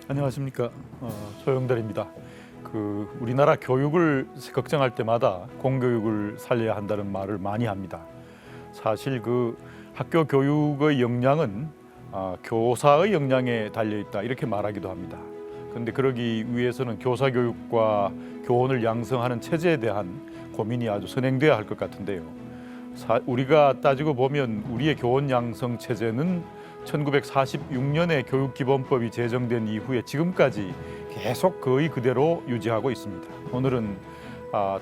안녕하십니까. 조영달입니다. 우리나라 교육을 걱정할 때마다 공교육을 살려야 한다는 말을 많이 합니다. 사실 학교 교육의 역량은 교사의 역량에 달려 있다 이렇게 말하기도 합니다. 그런데 그러기 위해서는 교사 교육과 교원을 양성하는 체제에 대한 고민이 아주 선행돼야 할 것 같은데요. 우리가 따지고 보면 우리의 교원 양성 체제는 1946년에 교육기본법이 제정된 이후에 지금까지 계속 거의 그대로 유지하고 있습니다. 오늘은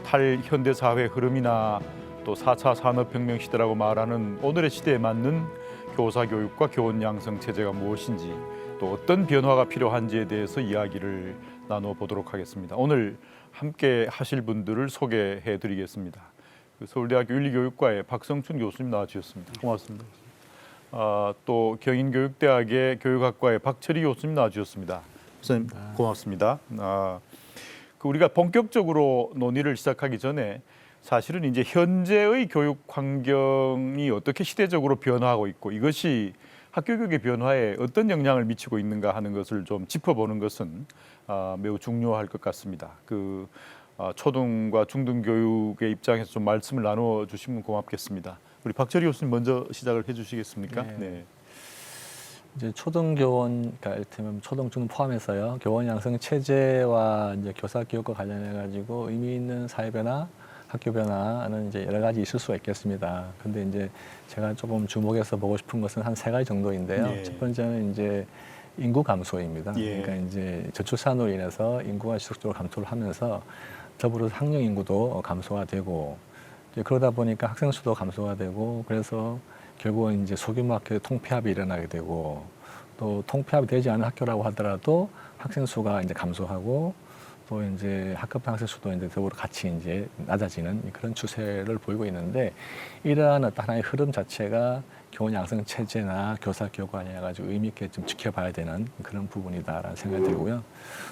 탈현대사회 흐름이나 또 4차 산업혁명 시대라고 말하는 오늘의 시대에 맞는 교사교육과 교원 양성 체제가 무엇인지 또 어떤 변화가 필요한지에 대해서 이야기를 나눠보도록 하겠습니다. 오늘 함께 하실 분들을 소개해 드리겠습니다. 서울대학교 윤리교육과의 박성춘 교수님 나와주셨습니다. 고맙습니다. 또 경인교육대학의 교육학과의 박철희 교수님 나와주셨습니다. 선생님 고맙습니다. 우리가 본격적으로 논의를 시작하기 전에 사실은 이제 현재의 교육 환경이 어떻게 시대적으로 변화하고 있고 이것이 학교 교육의 변화에 어떤 영향을 미치고 있는가 하는 것을 좀 짚어보는 것은 매우 중요할 것 같습니다. 초등과 중등 교육의 입장에서 좀 말씀을 나누어 주시면 고맙겠습니다. 우리 박철희 교수님 먼저 시작을 해주시겠습니까? 네. 이제 초등교원, 그러니까 이를테면 초등, 중등 포함해서요. 교원 양성 체제와 이제 교사 교육과 관련해 가지고 의미 있는 사회 변화, 학교 변화는 이제 여러 가지 있을 수가 있겠습니다. 근데 이제 제가 조금 주목해서 보고 싶은 것은 한 3가지 정도인데요. 예. 첫 번째는 이제 인구 감소입니다. 예. 그러니까 이제 저출산으로 인해서 인구가 지속적으로 감소를 하면서 더불어서 학령 인구도 감소가 되고 그러다 보니까 학생 수도 감소가 되고 그래서 결국은 이제 소규모 학교의 통폐합이 일어나게 되고 또 통폐합이 되지 않은 학교라고 하더라도 학생 수가 이제 감소하고 또 이제 합격한 학생 수도 이제 더불어 같이 이제 낮아지는 그런 추세를 보이고 있는데 이러한 어떤 하나의 흐름 자체가 교원 양성 체제나 교사 교육관에 가지고 의미 있게 좀 지켜봐야 되는 그런 부분이다라는 생각이 들고요.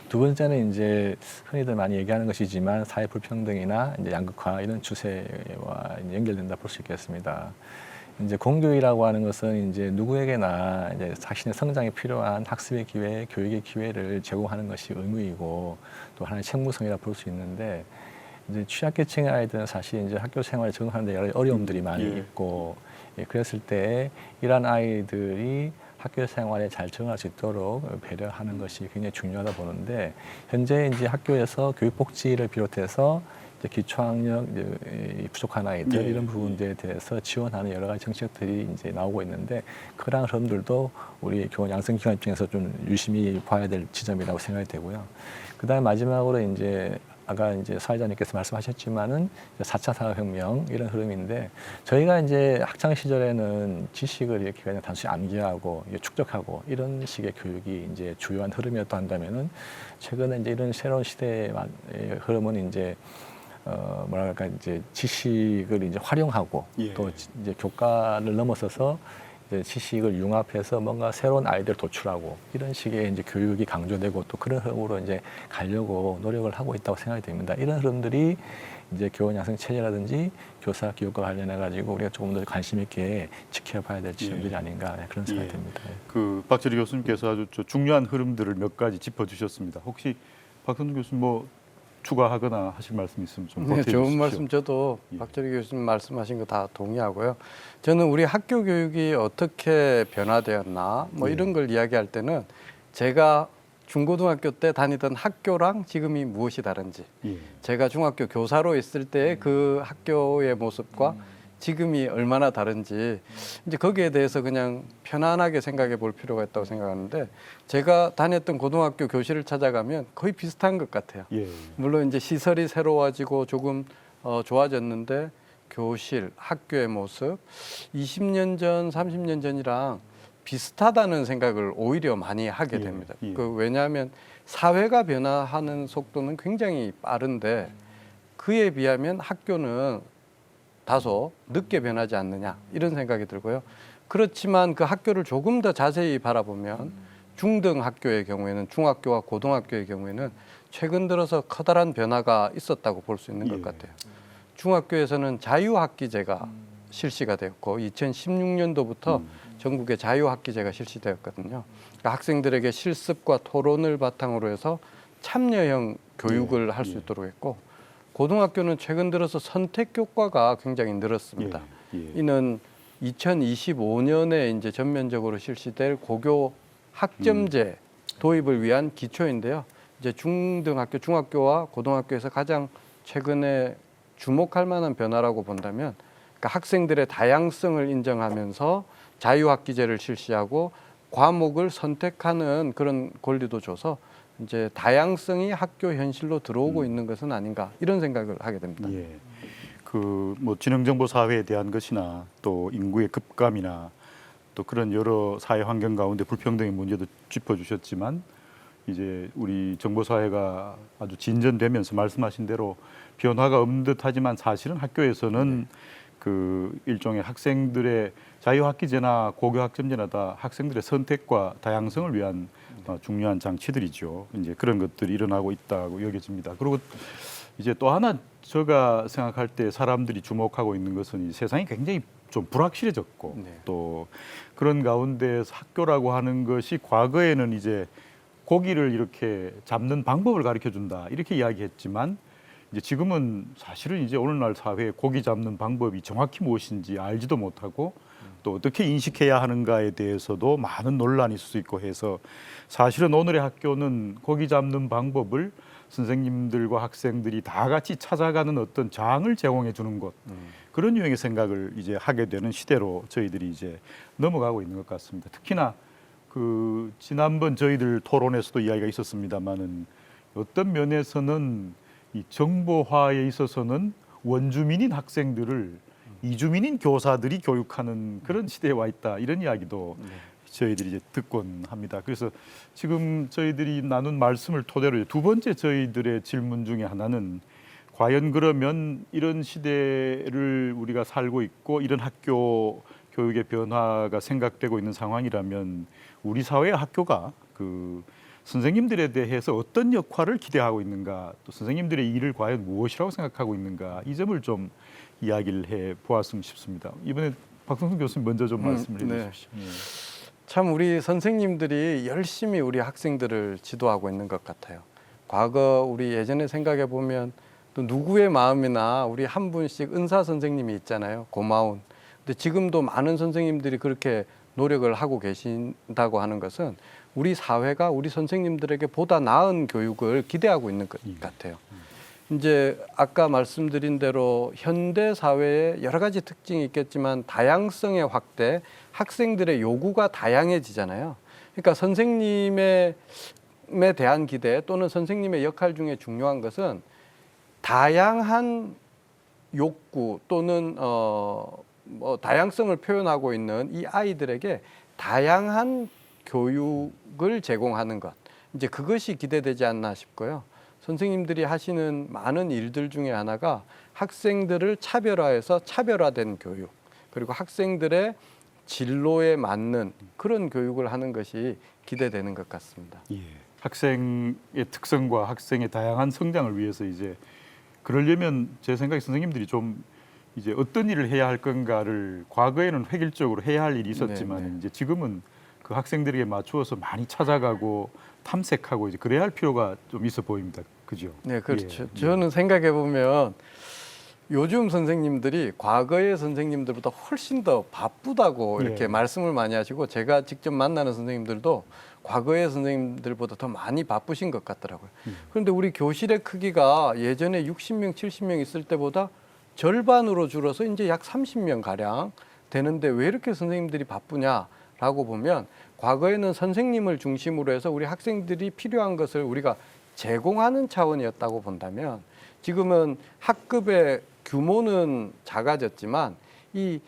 두 번째는 이제 흔히들 많이 얘기하는 것이지만 사회 불평등이나 이제 양극화 이런 추세와 연결된다 볼 수 있겠습니다. 이제 공교육이라고 하는 것은 이제 누구에게나 이제 자신의 성장에 필요한 학습의 기회, 교육의 기회를 제공하는 것이 의무이고 또 하나의 책무성이라 볼 수 있는데 이제 취약계층의 아이들은 사실 이제 학교 생활에 적응하는 데 여러 어려움들이 많이 있고 그랬을 때 이러한 아이들이 학교 생활에 잘 적응할 수 있도록 배려하는 것이 굉장히 중요하다 보는데 현재 이제 학교에서 교육복지를 비롯해서 이제 기초학력이 부족한 아이들 이런 부분들에 대해서 지원하는 여러 가지 정책들이 이제 나오고 있는데 그러한 흐름들도 우리 교원 양성기관 입장에서 좀 유심히 봐야 될 지점이라고 생각이 되고요. 그다음에 마지막으로 이제 아까 이제 사회자님께서 말씀하셨지만은 4차 산업혁명 이런 흐름인데 저희가 이제 학창 시절에는 지식을 이렇게 그냥 단순히 암기하고 축적하고 이런 식의 교육이 이제 주요한 흐름이었다 한다면은 최근에 이제 이런 새로운 시대의 흐름은 이제 뭐랄까 이제 지식을 이제 활용하고 또 이제 교과를 넘어서서 이제 지식을 융합해서 뭔가 새로운 아이디어를 도출하고 이런 식의 이제 교육이 강조되고 또 그런 흐름으로 이제 가려고 노력을 하고 있다고 생각이 됩니다. 이런 흐름들이 이제 교원 양성 체제라든지 교사 교육과 관련해 가지고 우리가 조금 더 관심 있게 지켜봐야 될 지점들이 아닌가 그런 생각이 듭니다. 박철희 교수님께서 아주 중요한 흐름들을 몇 가지 짚어주셨습니다. 혹시 박성준 교수님 뭐 추가하거나 하실 말씀 있으면 좀 보태해 주십시오. 좋은 말씀 저도 박철희 교수님 말씀하신 거 다 동의하고요. 저는 우리 학교 교육이 어떻게 변화되었나 뭐 이런 걸 이야기할 때는 제가 중고등학교 때 다니던 학교랑 지금이 무엇이 다른지 제가 중학교 교사로 있을 때 그 학교의 모습과 지금이 얼마나 다른지 이제 거기에 대해서 그냥 편안하게 생각해 볼 필요가 있다고 생각하는데 제가 다녔던 고등학교 교실을 찾아가면 거의 비슷한 것 같아요. 물론 이제 시설이 새로워지고 조금 좋아졌는데 교실, 학교의 모습 20년 전, 30년 전이랑 비슷하다는 생각을 오히려 많이 하게 됩니다. 왜냐하면 사회가 변화하는 속도는 굉장히 빠른데 그에 비하면 학교는 다소 늦게 변하지 않느냐 이런 생각이 들고요. 그렇지만 그 학교를 조금 더 자세히 바라보면 중등 학교의 경우에는 중학교와 고등학교의 경우에는 최근 들어서 커다란 변화가 있었다고 볼 수 있는 것 같아요. 중학교에서는 자유학기제가 실시가 되었고 2016년도부터 전국에 자유학기제가 실시되었거든요. 그러니까 학생들에게 실습과 토론을 바탕으로 해서 참여형 교육을 할 수 있도록 했고, 고등학교는 최근 들어서 선택 교과가 굉장히 늘었습니다. 이는 2025년에 이제 전면적으로 실시될 고교 학점제 도입을 위한 기초인데요. 이제 중등학교, 중학교와 고등학교에서 가장 최근에 주목할 만한 변화라고 본다면, 그러니까 학생들의 다양성을 인정하면서 자유학기제를 실시하고 과목을 선택하는 그런 권리도 줘서 이제 다양성이 학교 현실로 들어오고 있는 것은 아닌가, 이런 생각을 하게 됩니다. 예. 그 뭐 지능정보 사회에 대한 것이나 또 인구의 급감이나 또 그런 여러 사회 환경 가운데 불평등의 문제도 짚어주셨지만, 이제 우리 정보 사회가 아주 진전되면서 말씀하신 대로 변화가 없는 듯하지만 사실은 학교에서는 그 일종의 학생들의 자유학기제나 고교학점제나 다 학생들의 선택과 다양성을 위한 중요한 장치들이죠. 이제 그런 것들이 일어나고 있다고 여겨집니다. 그리고 이제 또 하나 제가 생각할 때 사람들이 주목하고 있는 것은 이 세상이 굉장히 좀 불확실해졌고, 또 그런 가운데서 학교라고 하는 것이 과거에는 이제 고기를 이렇게 잡는 방법을 가르쳐 준다 이렇게 이야기했지만, 이제 지금은 사실은 이제 오늘날 사회에 고기 잡는 방법이 정확히 무엇인지 알지도 못하고 또 어떻게 인식해야 하는가에 대해서도 많은 논란이 있을 수 있고 해서, 사실은 오늘의 학교는 고기 잡는 방법을 선생님들과 학생들이 다 같이 찾아가는 어떤 장을 제공해 주는 것, 그런 유형의 생각을 이제 하게 되는 시대로 저희들이 이제 넘어가고 있는 것 같습니다. 특히나 그 지난번 저희들 토론에서도 이야기가 있었습니다만은, 어떤 면에서는 이 정보화에 있어서는 원주민인 학생들을 이주민인 교사들이 교육하는 그런 시대에 와 있다, 이런 이야기도 저희들이 이제 듣곤 합니다. 그래서 지금 저희들이 나눈 말씀을 토대로 두 번째 저희들의 질문 중에 하나는, 과연 그러면 이런 시대를 우리가 살고 있고 이런 학교 교육의 변화가 생각되고 있는 상황이라면 우리 사회의 학교가 그 선생님들에 대해서 어떤 역할을 기대하고 있는가, 또 선생님들의 일을 과연 무엇이라고 생각하고 있는가, 이 점을 좀 이야기를 해 보았으면 싶습니다. 이번에 박성순 교수님 먼저 좀 말씀을 해주십시오. 참 우리 선생님들이 열심히 우리 학생들을 지도하고 있는 것 같아요. 과거 우리 예전에 생각해 보면 또 누구의 마음이나 우리 한 분씩 은사 선생님이 있잖아요. 고마운. 근데 지금도 많은 선생님들이 그렇게 노력을 하고 계신다고 하는 것은 우리 사회가 우리 선생님들에게 보다 나은 교육을 기대하고 있는 것 같아요. 이제 아까 말씀드린 대로 현대 사회에 여러 가지 특징이 있겠지만 다양성의 확대, 학생들의 요구가 다양해지잖아요. 그러니까 선생님에 대한 기대 또는 선생님의 역할 중에 중요한 것은 다양한 욕구 또는 뭐 다양성을 표현하고 있는 이 아이들에게 다양한 교육을 제공하는 것, 이제 그것이 기대되지 않나 싶고요. 선생님들이 하시는 많은 일들 중에 하나가 학생들을 차별화해서 차별화된 교육, 그리고 학생들의 진로에 맞는 그런 교육을 하는 것이 기대되는 것 같습니다. 예. 학생의 특성과 학생의 다양한 성장을 위해서 이제 그러려면 제 생각에 선생님들이 좀 이제 어떤 일을 해야 할 건가를 과거에는 획일적으로 해야 할 일이 있었지만 이제 지금은 그 학생들에게 맞추어서 많이 찾아가고 탐색하고 이제 그래야 할 필요가 좀 있어 보입니다. 그죠? 네, 그렇죠. 저는 생각해 보면 요즘 선생님들이 과거의 선생님들보다 훨씬 더 바쁘다고 이렇게 말씀을 많이 하시고, 제가 직접 만나는 선생님들도 과거의 선생님들보다 더 많이 바쁘신 것 같더라고요. 그런데 우리 교실의 크기가 예전에 60명, 70명 있을 때보다 절반으로 줄어서 이제 약 30명 가량 되는데 왜 이렇게 선생님들이 바쁘냐라고 보면, 과거에는 선생님을 중심으로 해서 우리 학생들이 필요한 것을 우리가 제공하는 차원이었다고 본다면, 지금은 학급의 규모는 작아졌지만 이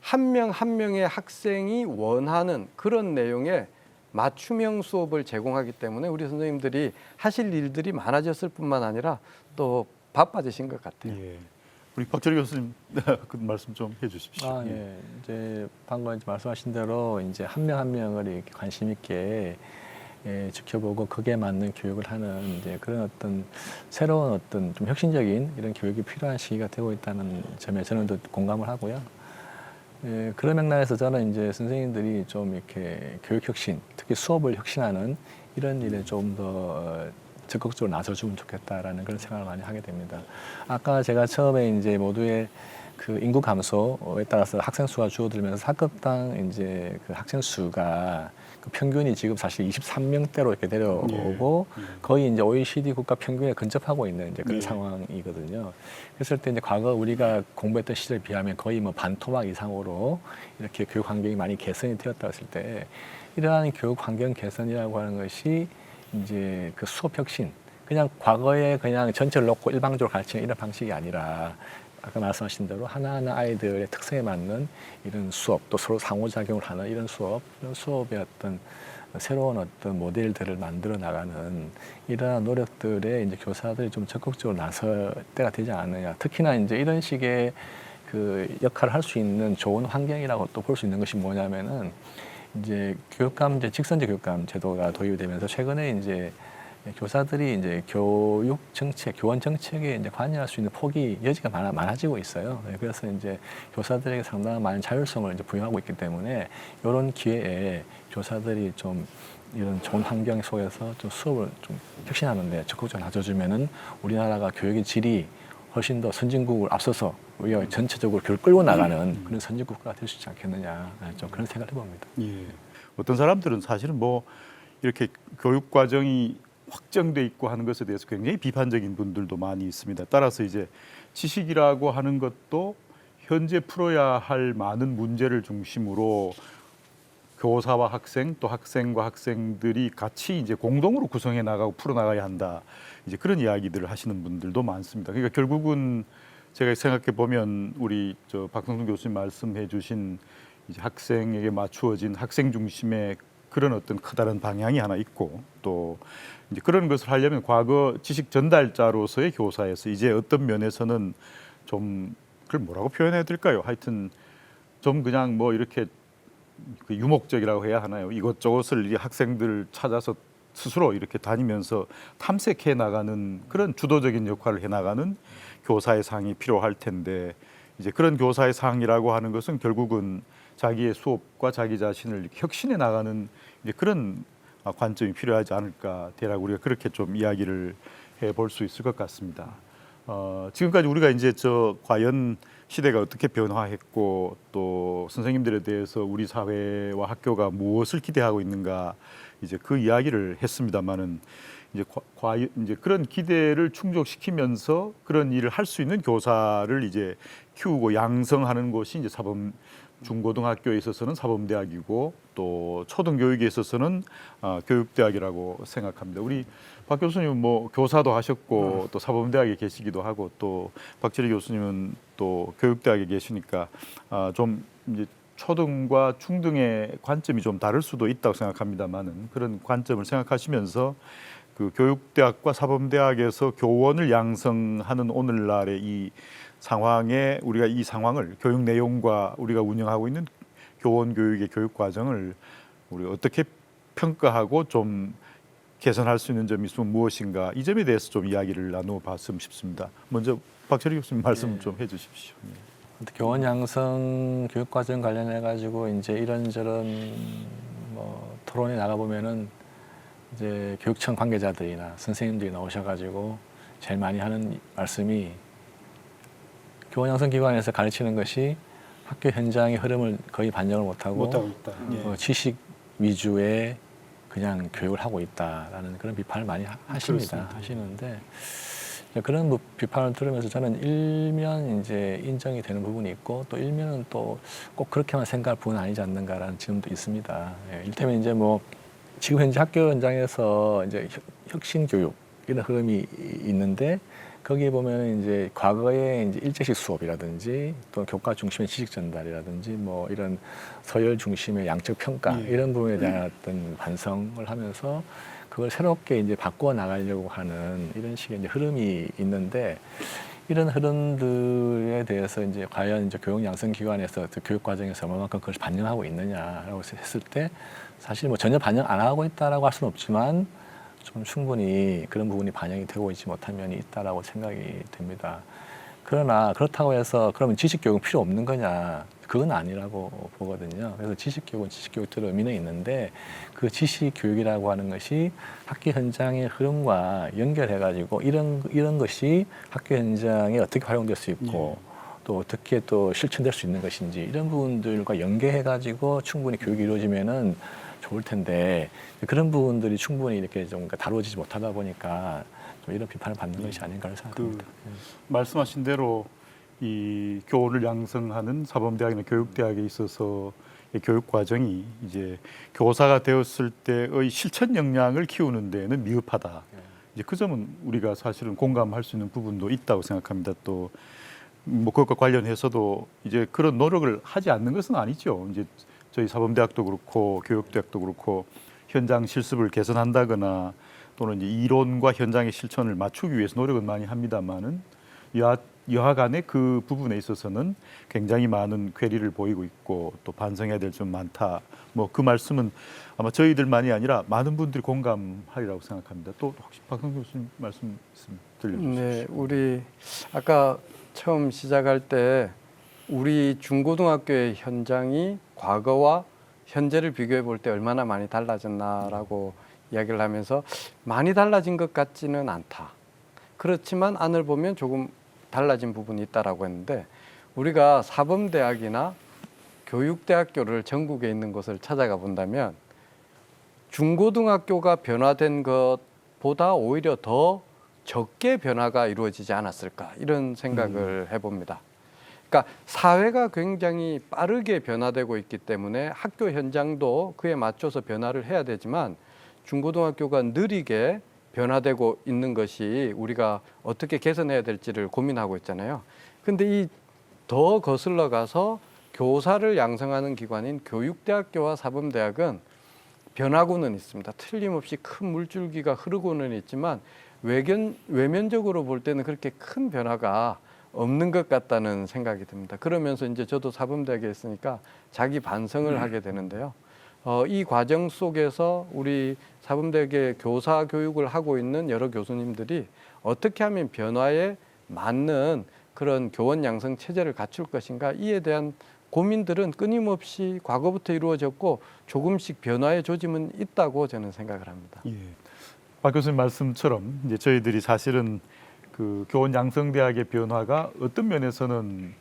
한 명 한 명의 학생이 원하는 그런 내용의 맞춤형 수업을 제공하기 때문에 우리 선생님들이 하실 일들이 많아졌을 뿐만 아니라 또 바빠지신 것 같아요. 예. 우리 박철희 교수님 그 말씀 좀 해주십시오. 예. 이제 방금 이제 말씀하신 대로 이제 한 명 한 명을 이렇게 관심 있게 지켜보고 그게 맞는 교육을 하는 이제 그런 어떤 새로운 어떤 좀 혁신적인 이런 교육이 필요한 시기가 되고 있다는 점에 저는 또 공감을 하고요. 예, 그런 맥락에서 저는 이제 선생님들이 좀 이렇게 교육 혁신, 특히 수업을 혁신하는 이런 일에 좀 더 적극적으로 나서주면 좋겠다라는 그런 생각을 많이 하게 됩니다. 아까 제가 처음에 이제 모두의 그 인구 감소에 따라서 학생 수가 줄어들면서 학급당 이제 그 학생 수가 그 평균이 지금 사실 23명대로 이렇게 내려오고 거의 이제 OECD 국가 평균에 근접하고 있는 이제 그런 상황이거든요. 그랬을 때 이제 과거 우리가 공부했던 시절에 비하면 거의 뭐 반토막 이상으로 이렇게 교육 환경이 많이 개선이 되었다 했을 때 이러한 교육 환경 개선이라고 하는 것이 이제 그 수업 혁신, 그냥 과거에 그냥 전체를 놓고 일방적으로 가르치는 이런 방식이 아니라 아까 말씀하신 대로 하나하나 아이들의 특성에 맞는 이런 수업, 또 서로 상호작용을 하는 이런 수업의 어떤 새로운 어떤 모델들을 만들어 나가는 이러한 노력들에 이제 교사들이 좀 적극적으로 나설 때가 되지 않느냐. 특히나 이제 이런 식의 그 역할을 할 수 있는 좋은 환경이라고 또 볼 수 있는 것이 뭐냐면은 이제 교육감, 이제 직선제 교육감 제도가 도입이 되면서 최근에 이제 교사들이 이제 교육 정책, 교원 정책에 이제 관여할 수 있는 폭이 여지가 많아지고 있어요. 그래서 이제 교사들에게 상당한 많은 자율성을 이제 부여하고 있기 때문에 이런 기회에 교사들이 좀 이런 좋은 환경 속에서 좀 수업을 좀 혁신하는데 적극적으로 나서주면은 우리나라가 교육의 질이 훨씬 더 선진국을 앞서서 우리가 전체적으로 교육을 끌고 나가는 그런 선진국가가 될 수 있지 않겠느냐, 좀 그런 생각을 해봅니다. 예. 어떤 사람들은 사실은 뭐 이렇게 교육 과정이 확정돼 있고 하는 것에 대해서 굉장히 비판적인 분들도 많이 있습니다. 따라서 이제 지식이라고 하는 것도 현재 풀어야 할 많은 문제를 중심으로 교사와 학생, 또 학생과 학생들이 같이 이제 공동으로 구성해 나가고 풀어 나가야 한다. 이제 그런 이야기들을 하시는 분들도 많습니다. 그러니까 결국은 제가 생각해 보면 우리 저 박성준 교수님 말씀해 주신 이제 학생에게 맞추어진 학생 중심의 그런 어떤 커다란 방향이 하나 있고, 또 이제 그런 것을 하려면 과거 지식 전달자로서의 교사에서 이제 어떤 면에서는 좀 그걸 뭐라고 표현해야 될까요? 하여튼 좀 그냥 뭐 이렇게 그 유목적이라고 해야 하나요? 이것저것을 이 학생들 찾아서 스스로 이렇게 다니면서 탐색해 나가는 그런 주도적인 역할을 해 나가는 교사의 상이 필요할 텐데, 이제 그런 교사의 상이라고 하는 것은 결국은 자기의 수업과 자기 자신을 이렇게 혁신해 나가는 이제 그런 관점이 필요하지 않을까, 대략 우리가 그렇게 좀 이야기를 해볼 수 있을 것 같습니다. 지금까지 우리가 이제 과연 시대가 어떻게 변화했고 또 선생님들에 대해서 우리 사회와 학교가 무엇을 기대하고 있는가, 이제 그 이야기를 했습니다만은 이제 과연 이제 그런 기대를 충족시키면서 그런 일을 할 수 있는 교사를 이제 키우고 양성하는 곳이 이제 사범 중고등학교에 있어서는 사범대학이고 또 초등교육에 있어서는 교육대학이라고 생각합니다. 우리 박 교수님은 뭐 교사도 하셨고 또 사범대학에 계시기도 하고 또 박철희 교수님은 또 교육대학에 계시니까 좀 이제 초등과 중등의 관점이 좀 다를 수도 있다고 생각합니다만은 그런 관점을 생각하시면서 그 교육대학과 사범대학에서 교원을 양성하는 오늘날의 이 상황에 우리가 이 상황을 교육 내용과 우리가 운영하고 있는 교원 교육의 교육 과정을 우리 어떻게 평가하고 좀 개선할 수 있는 점이 있으면 무엇인가, 이 점에 대해서 좀 이야기를 나눠봤으면 싶습니다. 먼저 박철희 교수님 말씀 좀 해주십시오. 교원 양성 교육 과정 관련해 가지고 이제 이런저런 뭐 토론에 나가 보면은 이제 교육청 관계자들이나 선생님들이 나오셔가지고 제일 많이 하는 말씀이 교원 양성 기관에서 가르치는 것이 학교 현장의 흐름을 거의 반영을 못하고 있다. 예. 지식 위주의 그냥 교육을 하고 있다라는 그런 비판을 많이 하십니다. 그렇습니다. 하시는데 그런 비판을 들으면서 저는 일면 이제 인정이 되는 부분이 있고 또 일면은 또 꼭 그렇게만 생각할 부분은 아니지 않는가라는 지점도 있습니다. 예, 이를테면 이제 뭐 지금 현재 학교 현장에서 이제 혁신 교육 이런 흐름이 있는데 거기에 보면 이제 과거에 이제 일제식 수업이라든지 또 교과 중심의 지식 전달이라든지 뭐 이런 서열 중심의 양적 평가 이런 부분에 대한 어떤 반성을 하면서 그걸 새롭게 이제 바꿔 나가려고 하는 이런 식의 이제 흐름이 있는데 이런 흐름들에 대해서 이제 과연 이제 교육 양성 기관에서 교육 과정에서 얼마만큼 그걸 반영하고 있느냐라고 했을 때 사실 뭐 전혀 반영 안 하고 있다라고 할 수는 없지만 좀 충분히 그런 부분이 반영이 되고 있지 못한 면이 있다라고 생각이 됩니다. 그러나 그렇다고 해서 그러면 지식 교육은 필요 없는 거냐? 그건 아니라고 보거든요. 그래서 지식 교육은 지식 교육대로 의미는 있는데 그 지식 교육이라고 하는 것이 학교 현장의 흐름과 연결해 가지고 이런 것이 학교 현장에 어떻게 활용될 수 있고 또 어떻게 또 실천될 수 있는 것인지 이런 부분들과 연계해 가지고 충분히 교육이 이루어지면은 좋을 텐데 그런 부분들이 충분히 이렇게 좀 다루어지지 못하다 보니까 좀 이런 비판을 받는 것이 아닌가 생각합니다. 말씀하신 대로 이 교원을 양성하는 사범대학이나 교육대학에 있어서 이 교육 과정이 이제 교사가 되었을 때의 실천 역량을 키우는 데는 미흡하다. 이제 그 점은 우리가 사실은 공감할 수 있는 부분도 있다고 생각합니다. 또 뭐 그것과 관련해서도 이제 그런 노력을 하지 않는 것은 아니죠. 이제 저희 사범대학도 그렇고 교육대학도 그렇고 현장 실습을 개선한다거나 또는 이제 이론과 현장의 실천을 맞추기 위해서 노력은 많이 합니다만은 여하간에 그 부분에 있어서는 굉장히 많은 괴리를 보이고 있고 또 반성해야 될 점 많다. 뭐 그 말씀은 아마 저희들만이 아니라 많은 분들이 공감하리라고 생각합니다. 또 혹시 박성 교수님 말씀 있으면 들려주십시오. 네, 우리 아까 처음 시작할 때 우리 중고등학교의 현장이 과거와 현재를 비교해 볼 때 얼마나 많이 달라졌나라고 이야기를 하면서 많이 달라진 것 같지는 않다. 그렇지만 안을 보면 조금 달라진 부분이 있다라고 했는데 우리가 사범대학이나 교육대학교를 전국에 있는 곳을 찾아가 본다면 중고등학교가 변화된 것보다 오히려 더 적게 변화가 이루어지지 않았을까 이런 생각을 해봅니다. 그러니까 사회가 굉장히 빠르게 변화되고 있기 때문에 학교 현장도 그에 맞춰서 변화를 해야 되지만 중고등학교가 느리게 변화되고 있는 것이 우리가 어떻게 개선해야 될지를 고민하고 있잖아요. 근데 이 더 거슬러 가서 교사를 양성하는 기관인 교육대학교와 사범대학은 변하고는 있습니다. 틀림없이 큰 물줄기가 흐르고는 있지만 외면적으로 볼 때는 그렇게 큰 변화가 없는 것 같다는 생각이 듭니다. 그러면서 이제 저도 사범대학에 있으니까 자기 반성을 하게 되는데요. 이 과정 속에서 우리 사범대학의 교사 교육을 하고 있는 여러 교수님들이 어떻게 하면 변화에 맞는 그런 교원 양성 체제를 갖출 것인가 이에 대한 고민들은 끊임없이 과거부터 이루어졌고 조금씩 변화의 조짐은 있다고 저는 생각을 합니다. 예. 박 교수님 말씀처럼 이제 저희들이 사실은 그 교원 양성대학의 변화가 어떤 면에서는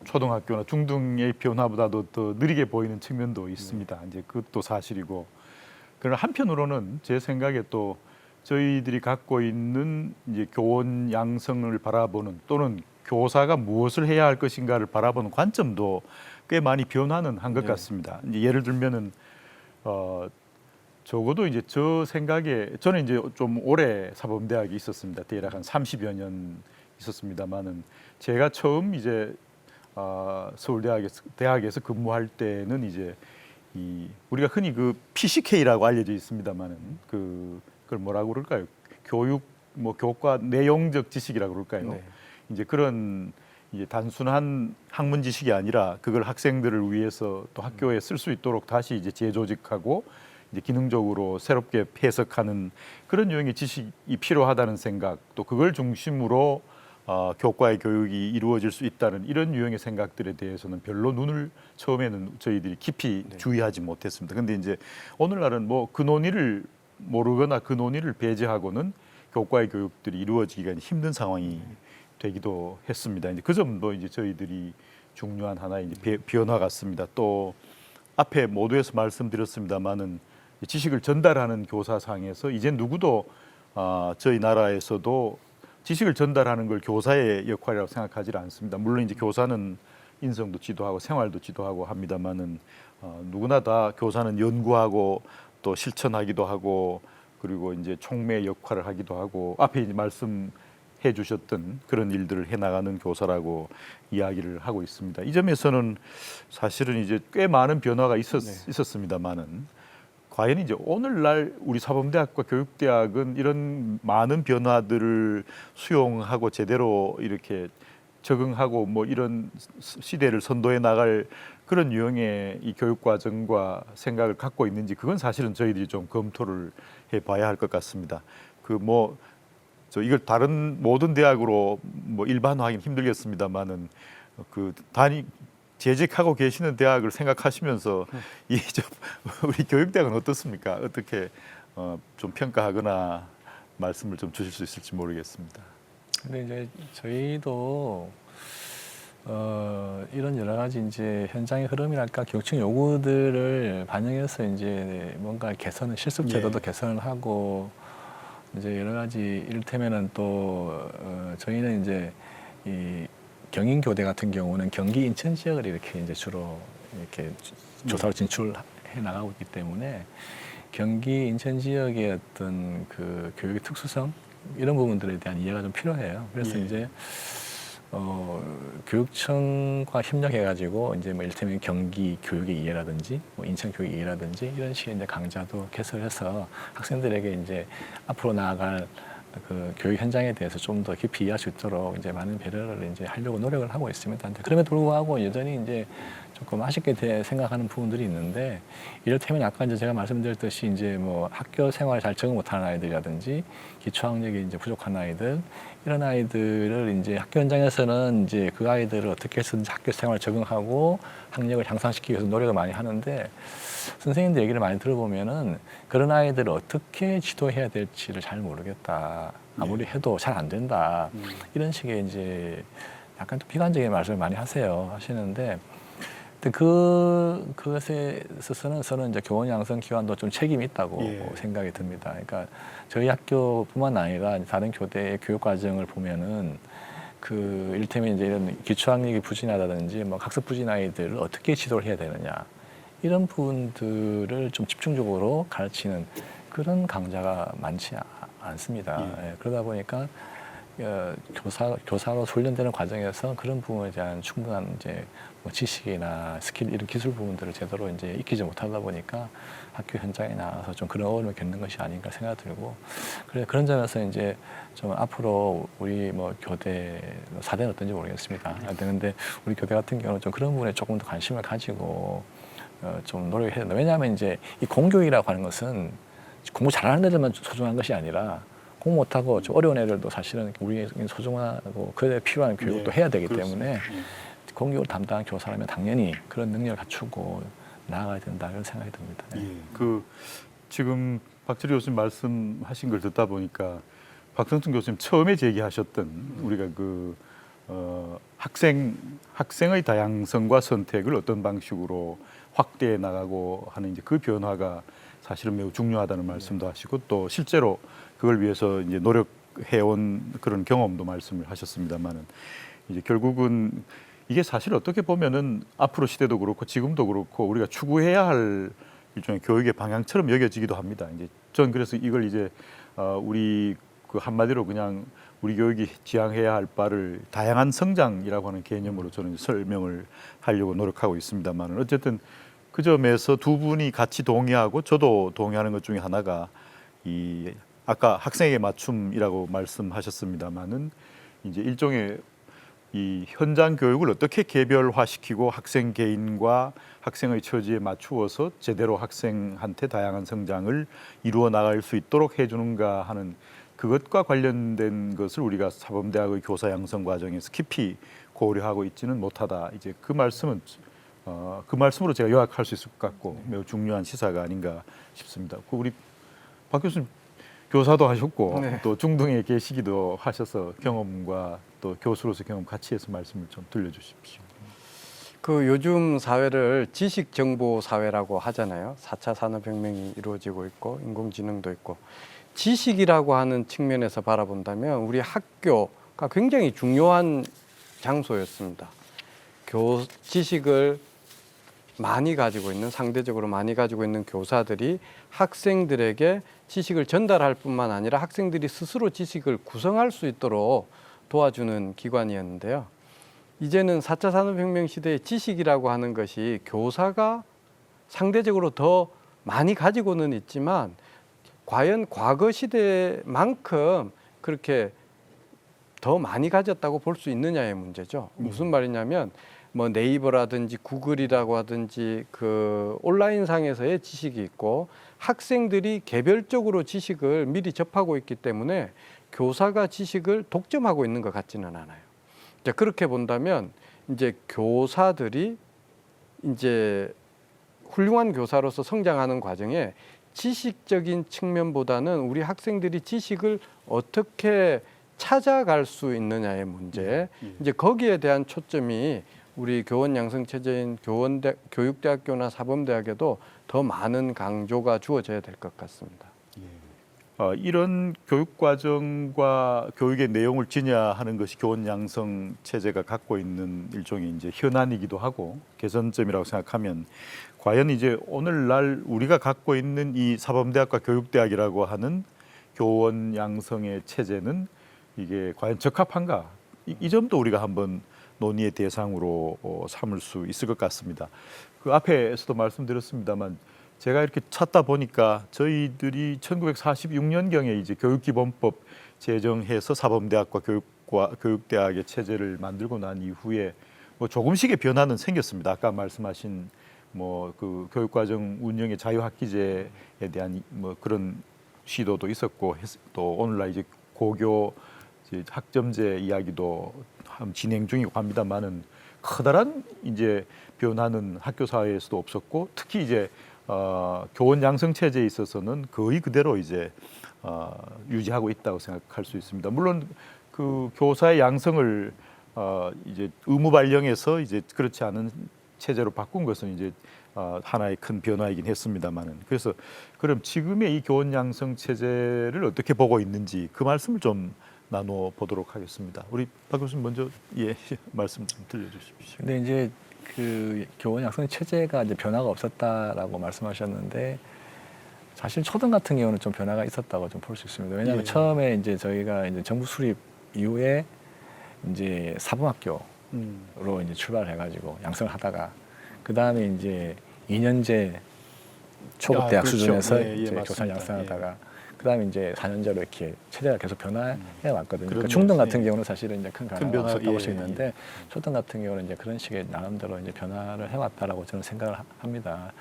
초등학교나 중등의 변화보다도 더 느리게 보이는 측면도 있습니다. 이제 그것도 사실이고 그러나 한편으로는 제 생각에 또 저희들이 갖고 있는 이제 교원 양성을 바라보는 또는 교사가 무엇을 해야 할 것인가를 바라보는 관점도 꽤 많이 변화는 한 것 같습니다. 이제 예를 들면은 적어도 이제 저 생각에 저는 이제 좀 오래 사범대학에 있었습니다. 대략 한 30여 년 있었습니다만은 제가 처음 이제 대학에서 근무할 때는 이제 우리가 흔히 그 PCK라고 알려져 있습니다만은 그걸 뭐라고 그럴까요? 교과 내용적 지식이라고 그럴까요? 네. 이제 그런 이제 단순한 학문 지식이 아니라 그걸 학생들을 위해서 또 학교에 쓸 수 있도록 다시 이제 재조직하고 이제 기능적으로 새롭게 해석하는 그런 유형의 지식이 필요하다는 생각, 또 그걸 중심으로 교과의 교육이 이루어질 수 있다는 이런 유형의 생각들에 대해서는 별로 눈을 처음에는 저희들이 깊이 주의하지 못했습니다. 근데 이제 오늘날은 뭐 그 논의를 모르거나 그 논의를 배제하고는 교과의 교육들이 이루어지기가 힘든 상황이 되기도 했습니다. 이제 그 점도 이제 저희들이 중요한 하나의 이제 변화 같습니다. 또 앞에 모두에서 말씀드렸습니다만은 지식을 전달하는 교사상에서 이제 누구도 저희 나라에서도 지식을 전달하는 걸 교사의 역할이라고 생각하지 않습니다. 물론 이제 교사는 인성도 지도하고 생활도 지도하고 합니다만은 누구나 다 교사는 연구하고 또 실천하기도 하고 그리고 이제 촉매 역할을 하기도 하고 앞에 이제 말씀해 주셨던 그런 일들을 해나가는 교사라고 이야기를 하고 있습니다. 이 점에서는 사실은 이제 꽤 많은 변화가 있었습니다만은 과연 이제 오늘날 우리 사범대학과 교육대학은 이런 많은 변화들을 수용하고 제대로 이렇게 적응하고 뭐 이런 시대를 선도해 나갈 그런 유형의 이 교육 과정과 생각을 갖고 있는지 그건 사실은 저희들이 좀 검토를 해봐야 할 것 같습니다. 그 뭐 저 이걸 다른 모든 대학으로 뭐 일반화하기는 힘들겠습니다만은 그 재직하고 계시는 대학을 생각하시면서 이 좀 우리 교육대학은 어떻습니까? 어떻게 좀 평가하거나 말씀을 좀 주실 수 있을지 모르겠습니다. 근데 이제 저희도 이런 여러 가지 이제 현장의 흐름이랄까 교육청 요구들을 반영해서 이제 뭔가 개선을 실습 제도도 개선을 하고 이제 여러 가지 이를테면은 또 저희는 이제 이 경인교대 같은 경우는 경기 인천 지역을 이렇게 이제 주로 이렇게 조사로 진출해 나가고 있기 때문에 경기 인천 지역의 어떤 그 교육의 특수성 이런 부분들에 대한 이해가 좀 필요해요. 그래서 이제 교육청과 협력해가지고 이제 뭐 이를테면 경기 교육의 이해라든지 뭐 인천 교육의 이해라든지 이런 식의 이제 강좌도 개설해서 학생들에게 이제 앞으로 나아갈 그 교육 현장에 대해서 좀 더 깊이 이해할 수 있도록 이제 많은 배려를 이제 하려고 노력을 하고 있습니다. 근데 그럼에도 불구하고 여전히 이제 조금 아쉽게 생각하는 부분들이 있는데 이를테면 아까 이제 제가 말씀드렸듯이 이제 뭐 학교 생활에 잘 적응 못하는 아이들이라든지 기초학력이 이제 부족한 아이들 이런 아이들을 이제 학교 현장에서는 이제 그 아이들을 어떻게 해서든지 학교 생활에 적응하고 학력을 향상시키기 위해서 노력을 많이 하는데 선생님들 얘기를 많이 들어보면은 그런 아이들을 어떻게 지도해야 될지를 잘 모르겠다. 아무리 해도 잘 안 된다. 이런 식의 이제 약간 좀 비관적인 말씀을 많이 하시는데 그것에 있어서는 저는 이제 교원 양성 기관도 좀 책임이 있다고 생각이 듭니다. 그러니까 저희 학교뿐만 아니라 다른 교대의 교육 과정을 보면은 그 이를테면 이제 이런 기초학력이 부진하다든지 뭐 학습 부진 아이들을 어떻게 지도를 해야 되느냐 이런 부분들을 좀 집중적으로 가르치는 그런 강좌가 많지 않습니다. 그러다 보니까 교사로 훈련되는 과정에서 그런 부분에 대한 충분한 이제 뭐 지식이나 스킬 이런 기술 부분들을 제대로 이제 익히지 못하다 보니까 학교 현장에 나와서 좀 그런 어려움을 겪는 것이 아닌가 생각이 들고 그런 점에서 이제 좀 앞으로 우리 뭐 교대 사대는 어떤지 모르겠습니다. 근데 우리 교대 같은 경우는 좀 그런 부분에 조금 더 관심을 가지고 좀 노력해야 된다. 왜냐하면 이제 이 공교육이라고 하는 것은 공부 잘하는 애들만 소중한 것이 아니라 공부 못하고 좀 어려운 애들도 사실은 우리에게 소중하고 그에 필요한 교육도 해야 되기 때문에 공교육을 담당한 교사라면 당연히 그런 능력을 갖추고 나아가야 된다 이런 생각이 듭니다. 그 지금 박철희 교수님 말씀하신 걸 듣다 보니까 박성춘 교수님 처음에 제기하셨던 우리가 그 학생의 다양성과 선택을 어떤 방식으로 확대해 나가고 하는 이제 그 변화가 사실은 매우 중요하다는 말씀도 하시고 또 실제로 그걸 위해서 이제 노력해온 그런 경험도 말씀을 하셨습니다만은 이제 결국은 이게 사실 어떻게 보면은 앞으로 시대도 그렇고 지금도 그렇고 우리가 추구해야 할 일종의 교육의 방향처럼 여겨지기도 합니다. 이제 전 그래서 이걸 이제 우리 그 한마디로 그냥 우리 교육이 지향해야 할 바를 다양한 성장이라고 하는 개념으로 저는 설명을 하려고 노력하고 있습니다만은 어쨌든 그 점에서 두 분이 같이 동의하고 저도 동의하는 것 중에 하나가 이 아까 학생에게 맞춤이라고 말씀하셨습니다만은 이제 일종의 이 현장 교육을 어떻게 개별화시키고 학생 개인과 학생의 처지에 맞추어서 제대로 학생한테 다양한 성장을 이루어 나갈 수 있도록 해주는가 하는 그것과 관련된 것을 우리가 사범대학의 교사 양성 과정에서 깊이 고려하고 있지는 못하다. 이제 그 말씀은 그 말씀으로 제가 요약할 수 있을 것 같고 매우 중요한 시사가 아닌가 싶습니다. 우리 박 교수님 교사도 하셨고 또 중동에 계시기도 하셔서 경험과 또 교수로서 경험 같이 해서 말씀을 좀 들려주십시오. 그 요즘 사회를 지식 정보 사회라고 하잖아요. 4차 산업혁명이 이루어지고 있고 인공지능도 있고 지식이라고 하는 측면에서 바라본다면 우리 학교가 굉장히 중요한 장소였습니다. 지식을 많이 가지고 있는 상대적으로 많이 가지고 있는 교사들이 학생들에게 지식을 전달할 뿐만 아니라 학생들이 스스로 지식을 구성할 수 있도록 도와주는 기관이었는데요. 이제는 4차 산업혁명 시대의 지식이라고 하는 것이 교사가 상대적으로 더 많이 가지고는 있지만 과연 과거 시대만큼 그렇게 더 많이 가졌다고 볼 수 있느냐의 문제죠. 무슨 말이냐면 뭐 네이버라든지 구글이라고 하든지 그 온라인상에서의 지식이 있고 학생들이 개별적으로 지식을 미리 접하고 있기 때문에 교사가 지식을 독점하고 있는 것 같지는 않아요. 자, 그렇게 본다면 이제 교사들이 이제 훌륭한 교사로서 성장하는 과정에 지식적인 측면보다는 우리 학생들이 지식을 어떻게 찾아갈 수 있느냐의 문제, 이제 거기에 대한 초점이 우리 교원 양성 체제인 교육대학교나 사범대학에도 더 많은 강조가 주어져야 될 것 같습니다. 이런 교육 과정과 교육의 내용을 진화하는 것이 교원 양성 체제가 갖고 있는 일종의 이제 현안이기도 하고 개선점이라고 생각하면 과연 이제 오늘날 우리가 갖고 있는 이 사범대학과 교육대학이라고 하는 교원 양성의 체제는 이게 과연 적합한가? 이 점도 우리가 한번 논의의 대상으로 삼을 수 있을 것 같습니다. 그 앞에서도 말씀드렸습니다만 제가 이렇게 찾다 보니까 저희들이 1946년경에 이제 교육기본법 제정해서 사범대학과 교육대학의 체제를 만들고 난 이후에 뭐 조금씩의 변화는 생겼습니다. 아까 말씀하신 뭐 그 교육과정 운영의 자유학기제에 대한 뭐 그런 시도도 있었고 또 오늘날 이제 고교 이제 학점제 이야기도 진행 중이고 합니다만은 커다란 이제 변화는 학교 사회에서도 없었고 특히 이제 교원 양성 체제에 있어서는 거의 그대로 이제 유지하고 있다고 생각할 수 있습니다. 물론 그 교사의 양성을 이제 의무 발령해서 이제 그렇지 않은 체제로 바꾼 것은 이제 하나의 큰 변화이긴 했습니다만은 그래서 그럼 지금의 이 교원 양성 체제를 어떻게 보고 있는지 그 말씀을 좀 나눠 보도록 하겠습니다. 우리 박 교수님 먼저 말씀 좀 들려주십시오. 근데 이제 그 교원 양성 체제가 이제 변화가 없었다라고 말씀하셨는데 사실 초등 같은 경우는 좀 변화가 있었다고 좀 볼 수 있습니다. 왜냐하면 처음에 이제 저희가 이제 정부 수립 이후에 이제 사범학교로 이제 출발을 해가지고 양성을 하다가 그 다음에 이제 2년제 초급 대학 그렇죠. 수준에서 이제 교사 양성하다가 그다음에 이제 4년제로 이렇게 체제가 계속 변화해 왔거든요. 그러니까 그렇네요. 중등 같은 경우는 사실은 이제 큰 변화가 변화, 없었다고 볼 수 있는데 초등 같은 경우는 이제 그런 식의 나름대로 이제 변화를 해왔다라고 저는 생각을 합니다.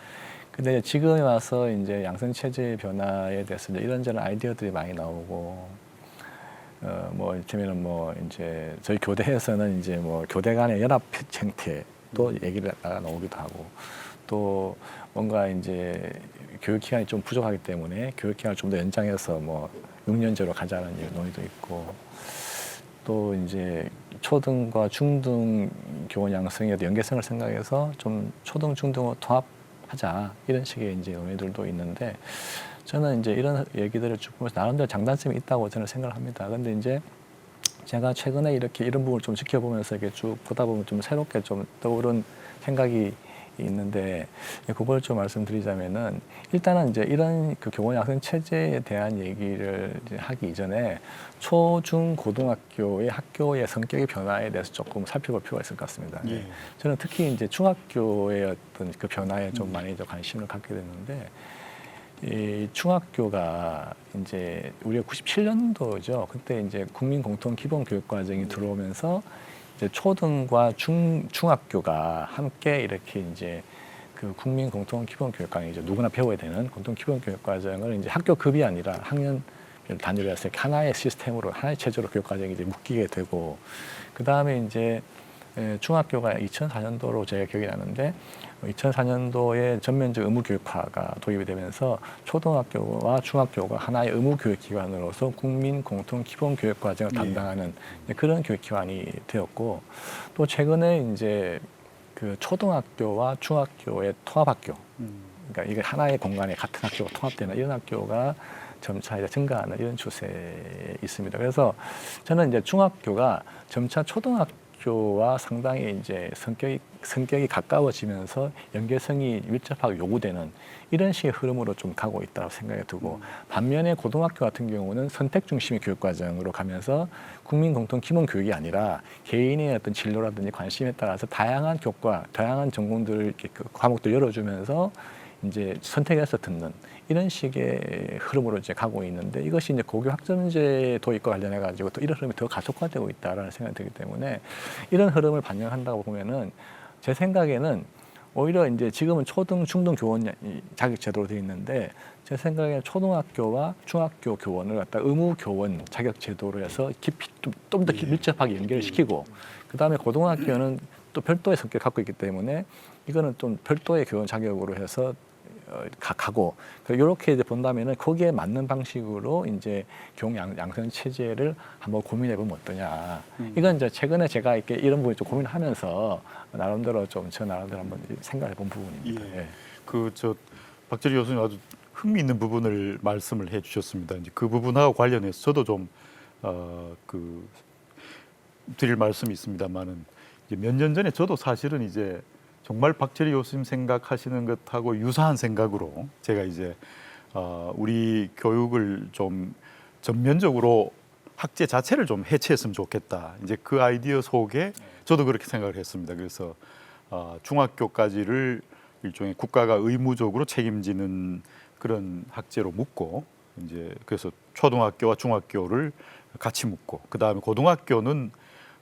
근데 지금에 와서 이제 양성 체제의 변화에 대해서 이제 이런저런 아이디어들이 많이 나오고 뭐 이를테면은 뭐 이제 저희 교대에서는 이제 뭐 교대 간의 연합 형태도 얘기를 나오기도 하고 또 뭔가 이제 교육 기간이 좀 부족하기 때문에 교육 기간을 좀 더 연장해서 뭐 6년제로 가자는 논의도 있고 또 이제 초등과 중등 교원 양성의 연계성을 생각해서 좀 초등 중등으로 통합하자 이런 식의 이제 논의들도 있는데 저는 이제 이런 얘기들을 쭉 보면서 나름대로 장단점이 있다고 저는 생각을 합니다. 근데 이제 제가 최근에 이렇게 이런 부분을 좀 지켜보면서 이렇게 쭉 보다 보면 좀 새롭게 좀 떠오른 생각이 있는데 그걸 좀 말씀드리자면은 일단은 이제 이런 그 교원 양성 체제에 대한 얘기를 이제 하기 이전에 초, 중, 고등학교의 학교의 성격의 변화에 대해서 조금 살펴볼 필요가 있을 것 같습니다. 저는 특히 이제 중학교의 어떤 그 변화에 좀 많이 관심을 갖게 됐는데 이 중학교가 이제 우리가 97년도죠. 그때 이제 국민 공통 기본 교육 과정이 들어오면서 이제 초등과 중학교가 함께 이렇게 이제 그 국민 공통 기본 교육 과정 이제 누구나 배워야 되는 공통 기본 교육 과정을 이제 학교급이 아니라 학년 단위로 해서 하나의 시스템으로 하나의 체제로 교육 과정이 이제 묶이게 되고 그 다음에 이제 중학교가 2004년도로 제가 기억이 나는데 2004년도에 전면적 의무교육화가 도입이 되면서 초등학교와 중학교가 하나의 의무교육기관으로서 국민 공통 기본 교육 과정을 담당하는 그런 교육기관이 되었고 또 최근에 이제 그 초등학교와 중학교의 통합학교 그러니까 이게 하나의 공간에 같은 학교가 통합되는 이런 학교가 점차 이제 증가하는 이런 추세에 있습니다. 그래서 저는 이제 중학교가 점차 초등학교와 상당히 이제 성격이 가까워지면서 연계성이 밀접하게 요구되는 이런 식의 흐름으로 좀 가고 있다고 생각이 들고 반면에 고등학교 같은 경우는 선택 중심의 교육 과정으로 가면서 국민 공통 기본 교육이 아니라 개인의 어떤 진로라든지 관심에 따라서 다양한 교과, 다양한 전공들 그 과목들 열어주면서 이제 선택해서 듣는 이런 식의 흐름으로 이제 가고 있는데 이것이 이제 고교 학점제 도입과 관련해 가지고 또 이런 흐름이 더 가속화되고 있다라는 생각이 들기 때문에 이런 흐름을 반영한다고 보면은 제 생각에는 오히려 이제 지금은 초등, 중등 교원 자격 제도로 되어 있는데 제 생각에 초등학교와 중학교 교원을 갖다 의무 교원 자격 제도로 해서 깊이 좀 더 밀접하게 연결시키고 그다음에 고등학교는 또 별도의 성격을 갖고 있기 때문에 이거는 좀 별도의 교원 자격으로 해서 가고 이렇게 이제 본다면은 거기에 맞는 방식으로 이제 교육 양성 체제를 한번 고민해 보면 어떠냐. 이건 이제 최근에 제가 이렇게 이런 부분 좀 고민하면서 나름대로 좀 저 나름대로 한번 생각해 본 부분입니다. 예. 예. 그 박재리 교수님 아주 흥미있는 부분을 말씀을 해주셨습니다. 이제 그 부분하고 관련해서 저도 좀 드릴 말씀이 있습니다만은 몇 년 전에 저도 사실은 이제 정말 박재리 교수님 생각하시는 것하고 유사한 생각으로 제가 이제 우리 교육을 좀 전면적으로 학제 자체를 좀 해체했으면 좋겠다. 이제 그 아이디어 속에 저도 그렇게 생각을 했습니다. 그래서 중학교까지를 일종의 국가가 의무적으로 책임지는 그런 학제로 묶고 이제 그래서 초등학교와 중학교를 같이 묶고 그 다음에 고등학교는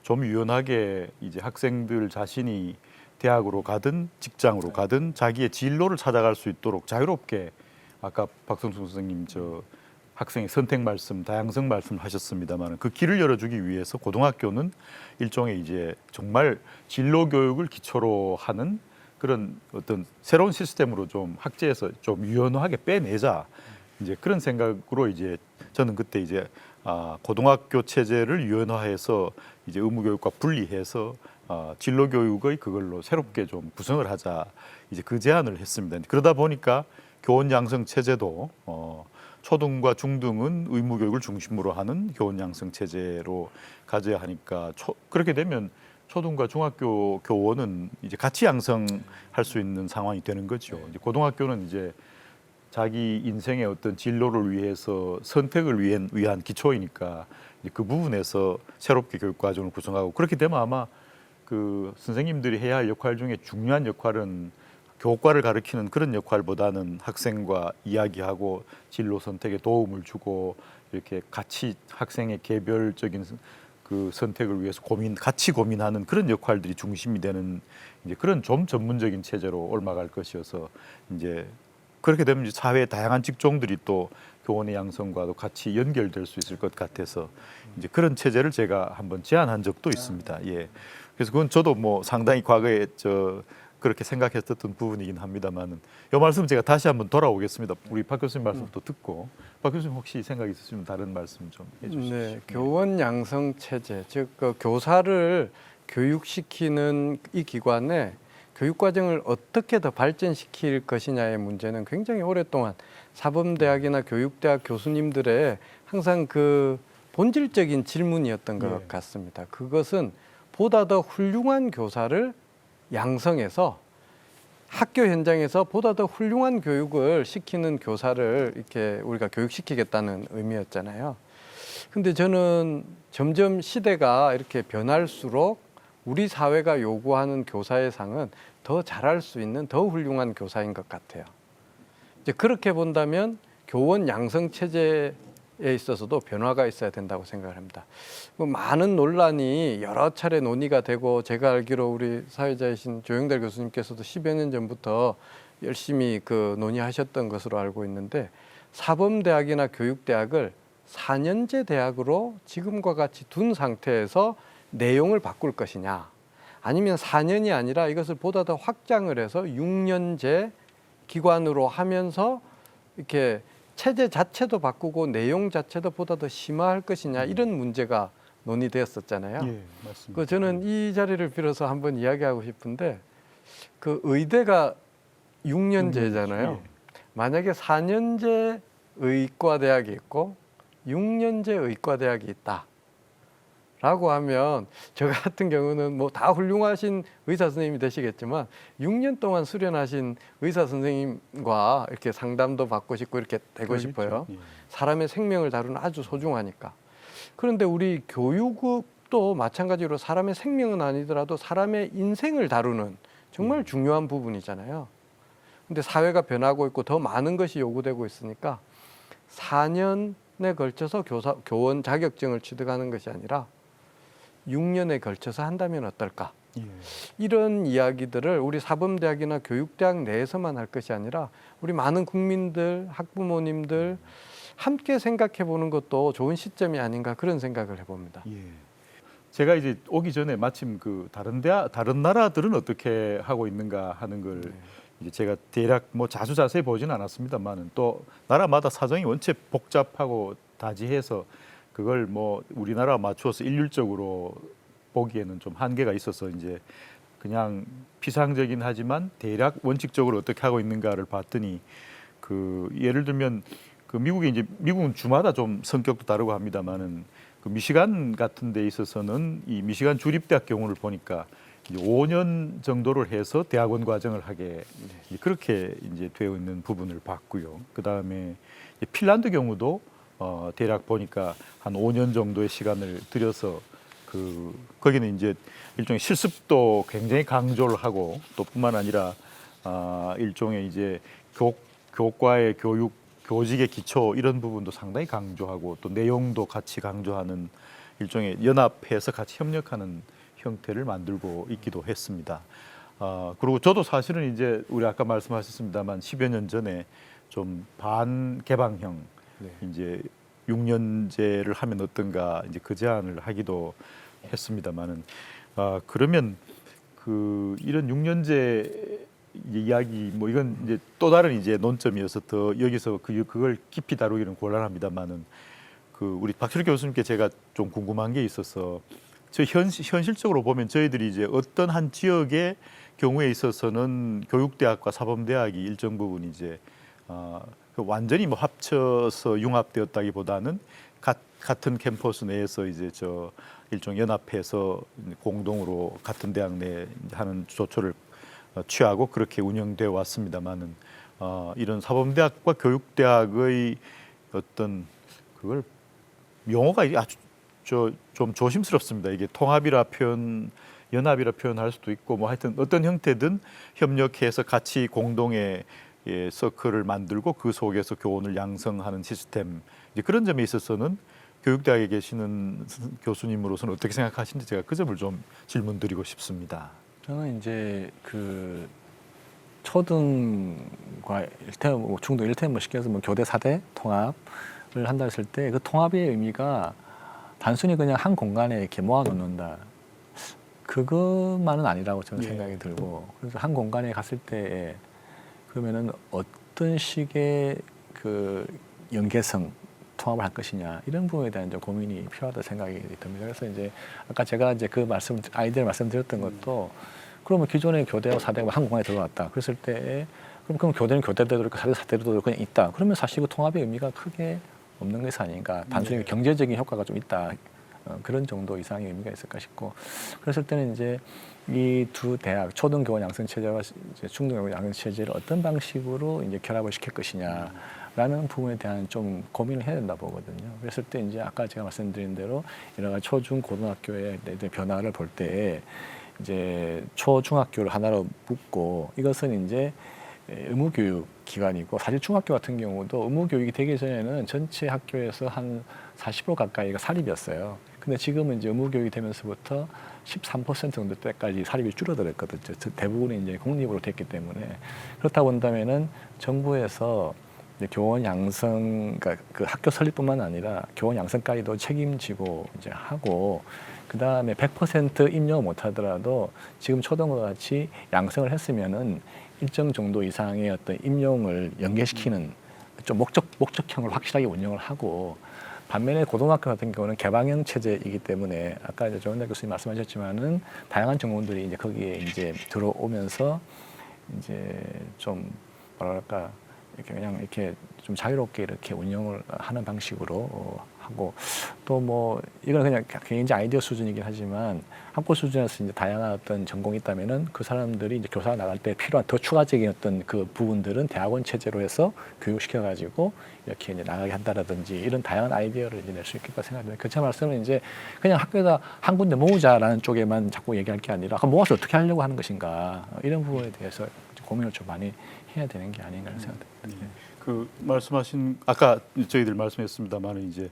좀 유연하게 이제 학생들 자신이 대학으로 가든 직장으로 가든 자기의 진로를 찾아갈 수 있도록 자유롭게 아까 박성수 선생님 학생의 선택 말씀, 다양성 말씀 하셨습니다만 그 길을 열어주기 위해서 고등학교는 일종의 이제 정말 진로 교육을 기초로 하는 그런 어떤 새로운 시스템으로 좀 학제에서 좀 유연하게 빼내자 이제 그런 생각으로 이제 저는 그때 이제 고등학교 체제를 유연화해서 이제 의무교육과 분리해서 진로 교육의 그걸로 새롭게 좀 구성을 하자 이제 그 제안을 했습니다. 그러다 보니까 교원 양성 체제도 초등과 중등은 의무 교육을 중심으로 하는 교원 양성 체제로 가져야 하니까 그렇게 되면 초등과 중학교 교원은 이제 같이 양성할 수 있는 상황이 되는 거죠. 이제 고등학교는 이제 자기 인생의 어떤 진로를 위해서 선택을 위한 기초이니까 이제 그 부분에서 새롭게 교육 과정을 구성하고 그렇게 되면 아마 그 선생님들이 해야 할 역할 중에 중요한 역할은 교과를 가르치는 그런 역할보다는 학생과 이야기하고 진로 선택에 도움을 주고 이렇게 같이 학생의 개별적인 그 선택을 위해서 같이 고민하는 그런 역할들이 중심이 되는 이제 그런 좀 전문적인 체제로 옮아갈 것이어서 이제 그렇게 되면 이제 사회의 다양한 직종들이 또 교원의 양성과도 같이 연결될 수 있을 것 같아서 이제 그런 체제를 제가 한번 제안한 적도 있습니다. 예. 그래서 그건 저도 뭐 상당히 과거에 그렇게 생각했었던 부분이긴 합니다만은 이 말씀 제가 다시 한번 돌아오겠습니다. 우리 박 교수님 말씀도 듣고 박 교수님 혹시 생각 있으시면 다른 말씀 좀 해주시죠. 네, 교원 양성 체제, 즉 교사를 교육시키는 이 기관에 교육 과정을 어떻게 더 발전시킬 것이냐의 문제는 굉장히 오랫동안 사범대학이나 교육대학 교수님들의 항상 그 본질적인 질문이었던 것 같습니다. 그것은 보다 더 훌륭한 교사를 양성해서 학교 현장에서 보다 더 훌륭한 교육을 시키는 교사를 이렇게 우리가 교육시키겠다는 의미였잖아요. 근데 저는 점점 시대가 이렇게 변할수록 우리 사회가 요구하는 교사의 상은 더 잘할 수 있는 더 훌륭한 교사인 것 같아요. 이제 그렇게 본다면 교원 양성 체제에 있어서도 변화가 있어야 된다고 생각을 합니다. 많은 논란이 여러 차례 논의가 되고 제가 알기로 우리 사회자이신 조영달 교수님께서도 10여 년 전부터 열심히 그 논의하셨던 것으로 알고 있는데 사범대학이나 교육대학을 4년제 대학으로 지금과 같이 둔 상태에서 내용을 바꿀 것이냐 아니면 4년이 아니라 이것을 보다 더 확장을 해서 6년제 기관으로 하면서 이렇게 체제 자체도 바꾸고 내용 자체도 보다 더 심화할 것이냐 이런 문제가 논의되었었잖아요. 예, 맞습니다. 저는 이 자리를 빌어서 한번 이야기하고 싶은데 그 의대가 6년제잖아요. 예. 만약에 4년제 의과대학이 있고 6년제 의과대학이 있다. 라고 하면 저 같은 경우는 뭐 다 훌륭하신 의사 선생님이 되시겠지만 6년 동안 수련하신 의사 선생님과 이렇게 상담도 받고 싶고 이렇게 되고 그렇죠. 싶어요. 예. 사람의 생명을 다루는 아주 소중하니까. 그런데 우리 교육도 마찬가지로 사람의 생명은 아니더라도 사람의 인생을 다루는 정말 중요한 부분이잖아요. 근데 사회가 변하고 있고 더 많은 것이 요구되고 있으니까 4년에 걸쳐서 교원 자격증을 취득하는 것이 아니라 6년에 걸쳐서 한다면 어떨까? 예. 이런 이야기들을 우리 사범대학이나 교육대학 내에서만 할 것이 아니라 우리 많은 국민들, 학부모님들 함께 생각해 보는 것도 좋은 시점이 아닌가 그런 생각을 해봅니다. 예. 제가 이제 오기 전에 마침 그 다른 나라들은 어떻게 하고 있는가 하는 걸 이제 제가 대략 뭐 자주 자세히 보지는 않았습니다만은 또 나라마다 사정이 원체 복잡하고 다지해서 그걸 뭐 우리나라 맞추어서 일률적으로 보기에는 좀 한계가 있어서 이제 그냥 피상적인 하지만 대략 원칙적으로 어떻게 하고 있는가를 봤더니 그 예를 들면 그 미국이 이제 미국은 주마다 좀 성격도 다르고 합니다만은 그 미시간 같은 데 있어서는 이 미시간 주립대학 경우를 보니까 이제 5년 정도를 해서 대학원 과정을 하게 이제 그렇게 이제 되어 있는 부분을 봤고요. 그 다음에 핀란드 경우도 대략 보니까 한 5년 정도의 시간을 들여서 그 거기는 이제 일종의 실습도 굉장히 강조를 하고 또 뿐만 아니라 일종의 이제 교과의 교육 교직의 기초 이런 부분도 상당히 강조하고 또 내용도 같이 강조하는 일종의 연합해서 같이 협력하는 형태를 만들고 있기도 했습니다. 그리고 저도 사실은 이제 우리 아까 말씀하셨습니다만 10여 년 전에 좀 반개방형 이제 6년제를 하면 어떤가 이제 그 제안을 하기도 했습니다만은 그러면 그 이런 6년제 이야기 뭐 이건 이제 또 다른 이제 논점이어서 더 여기서 그걸 깊이 다루기는 곤란합니다만은 그 우리 박철익 교수님께 제가 좀 궁금한 게 있어서 현실적으로 보면 저희들이 이제 어떤 한 지역의 경우에 있어서는 교육대학과 사범대학이 일정 부분 이제 완전히 뭐 합쳐서 융합되었다기보다는 같은 캠퍼스 내에서 이제 저 일종 연합해서 공동으로 같은 대학 내 하는 조처를 취하고 그렇게 운영되어 왔습니다만은 이런 사범대학과 교육대학의 어떤 그걸 용어가 아주 좀 조심스럽습니다. 이게 통합이라 연합이라 표현할 수도 있고 뭐 하여튼 어떤 형태든 협력해서 같이 공동의 서클을 만들고 그 속에서 교원을 양성하는 시스템 이제 그런 점에 있어서는 교육대학에 계시는 교수님으로서는 어떻게 생각하시는지 제가 그 점을 좀 질문드리고 싶습니다. 저는 이제 그 초등과 일퇴, 중등 일퇴 뭐 쉽게 해서 뭐 교대 4대 통합을 한다 했을 때 그 통합의 의미가 단순히 그냥 한 공간에 이렇게 모아놓는다. 그것만은 아니라고 저는 생각이 들고 그래서 한 공간에 갔을 때 그러면은 어떤 식의 그 연계성 통합을 할 것이냐 이런 부분에 대한 좀 고민이 필요하다 생각이 듭니다. 그래서 이제 아까 제가 이제 그 아이디어를 말씀드렸던 것도 그러면 기존의 교대와 사대가 한 공간에 들어왔다. 그랬을 때 그럼 교대는 교대대로 있고 사대 사대로 그냥 있다. 그러면 사실 그 통합의 의미가 크게 없는 것이 아닌가. 단순히 경제적인 효과가 좀 있다. 그런 정도 이상의 의미가 있을까 싶고 그랬을 때는 이제 이 두 대학 초등교원 양성체제와 중등교원 양성체제를 어떤 방식으로 이제 결합을 시킬 것이냐라는 부분에 대한 좀 고민을 해야 된다 보거든요. 그랬을 때 이제 아까 제가 말씀드린 대로 여러 가지 초중 고등학교의 변화를 볼 때 이제 초중학교를 하나로 묶고 이것은 이제 의무교육 기관이고 사실 중학교 같은 경우도 의무교육이 되기 전에는 전체 학교에서 한 40% 가까이가 사립이었어요. 근데 지금은 이제 의무교육이 되면서부터 13% 정도 때까지 사립이 줄어들었거든요. 대부분이 이제 공립으로 됐기 때문에 그렇다 본다면은 정부에서 이제 교원 양성, 그러니까 그 학교 설립뿐만 아니라 교원 양성까지도 책임지고 이제 하고 그 다음에 100% 입력을 못하더라도 지금 초등과 같이 양성을 했으면은 일정 정도 이상의 어떤 임용을 연계시키는 좀 목적형을 확실하게 운영을 하고 반면에 고등학교 같은 경우는 개방형 체제이기 때문에 아까 이제 조은달 교수님 말씀하셨지만은 다양한 전공들이 이제 거기에 이제 들어오면서 이제 좀 뭐랄까 이렇게 그냥 이렇게 좀 자유롭게 이렇게 운영을 하는 방식으로 하고 또 뭐 이건 그냥 개인적 아이디어 수준이긴 하지만 학부 수준에서 이제 다양한 어떤 전공이 있다면은 그 사람들이 이제 교사가 나갈 때 필요한 더 추가적인 어떤 그 부분들은 대학원 체제로 해서 교육시켜 가지고 이렇게 이제 나가게 한다라든지 이런 다양한 아이디어를 이제 낼 수 있겠다 생각합니다. 그 제 말씀은 이제 그냥 학교에다 한 군데 모으자라는 쪽에만 자꾸 얘기할 게 아니라 모아서 어떻게 하려고 하는 것인가 이런 부분에 대해서 고민을 좀 많이 해야 되는 게 아닌가 생각됩니다. 그 말씀하신 아까 저희들 말씀했습니다만 이제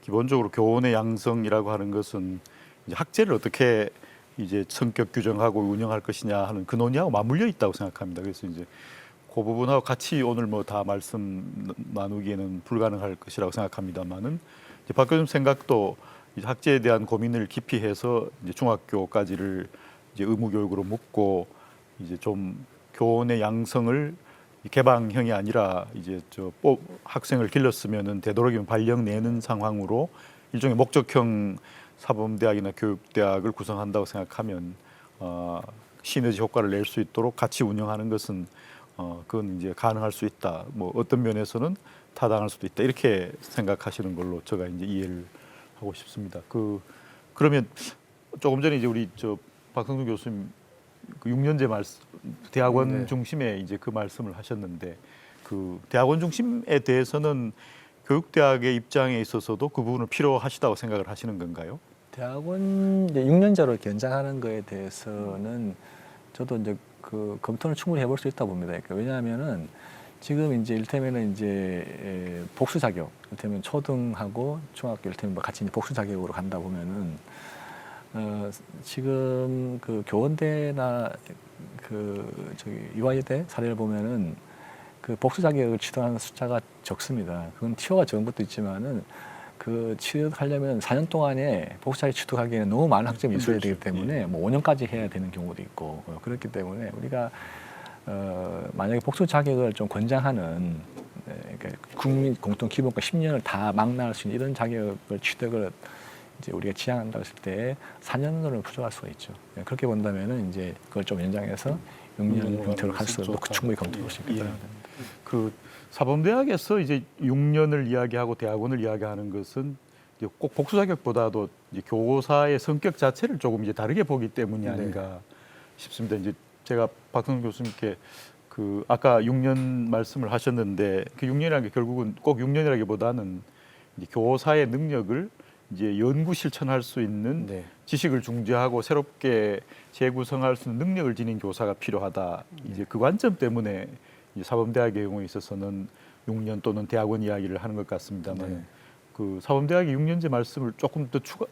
기본적으로 교원의 양성이라고 하는 것은 이제 학제를 어떻게 이제 성격 규정하고 운영할 것이냐 하는 그 논의하고 맞물려 있다고 생각합니다. 그래서 이제 그 부분하고 같이 오늘 뭐 다 말씀 나누기에는 불가능할 것이라고 생각합니다만은 박 교수님 생각도 이제 학제에 대한 고민을 깊이 해서 이제 중학교까지를 이제 의무 교육으로 묶고 이제 좀 교원의 양성을 개방형이 아니라 이제 학생을 길렀으면은 되도록이면 발령 내는 상황으로 일종의 목적형 사범대학이나 교육대학을 구성한다고 생각하면 시너지 효과를 낼 수 있도록 같이 운영하는 것은 그건 이제 가능할 수 있다. 뭐 어떤 면에서는 타당할 수도 있다. 이렇게 생각하시는 걸로 제가 이제 이해를 하고 싶습니다. 그러면 조금 전에 이제 우리 박성준 교수님 그 6년제 말씀 대학원 네. 중심의 이제 그 말씀을 하셨는데 그 대학원 중심에 대해서는 교육대학의 입장에 있어서도 그 부분을 필요하시다고 생각을 하시는 건가요? 대학원 이제 6년제로 이렇게 연장하는 거에 대해서는 저도 이제 그 검토는 충분히 해볼 수 있다 봅니다. 그러니까 왜냐하면은 지금 이제 일테면은 이제 복수 자격, 일테면 초등하고 중학교 일테면 뭐 같이 이제 복수 자격으로 간다 보면은 지금 그 교원대나 그 유아여대 사례를 보면은 그 복수 자격을 취득하는 숫자가 적습니다. 그건 티오가 적은 것도 있지만은 그 취득하려면 4년 동안에 복수 자격 취득하기에는 너무 많은 학점이 있어야 되기 때문에 뭐 5년까지 해야 되는 경우도 있고 그렇기 때문에 우리가 만약에 복수 자격을 좀 권장하는 그러니까 국민 공통 기본과 10년을 다 망라할 수 있는 이런 자격을 취득을 이제 우리가 지향한다고 했을 때 4년으로는 부족할 수가 있죠. 그렇게 본다면은 이제 그걸 좀 연장해서 6년 형태로 갈 수도 충분히 검토할 수 있다. 그 사범대학에서 이제 6년을 이야기하고 대학원을 이야기하는 것은 이제 꼭 복수 자격보다도 이제 교사의 성격 자체를 조금 이제 다르게 보기 때문이 아닌가 싶습니다. 이제 제가 박성준 교수님께 그 아까 6년 말씀을 하셨는데 그 6년이라는 게 결국은 꼭 6년이라기보다는 이제 교사의 능력을 이제 연구 실천할 수 있는 지식을 중재하고 새롭게 재구성할 수 있는 능력을 지닌 교사가 필요하다. 이제 그 관점 때문에 이제 사범대학의 경우에 있어서는 6년 또는 대학원 이야기를 하는 것 같습니다만 그 사범대학의 6년제 말씀을 조금 더 추가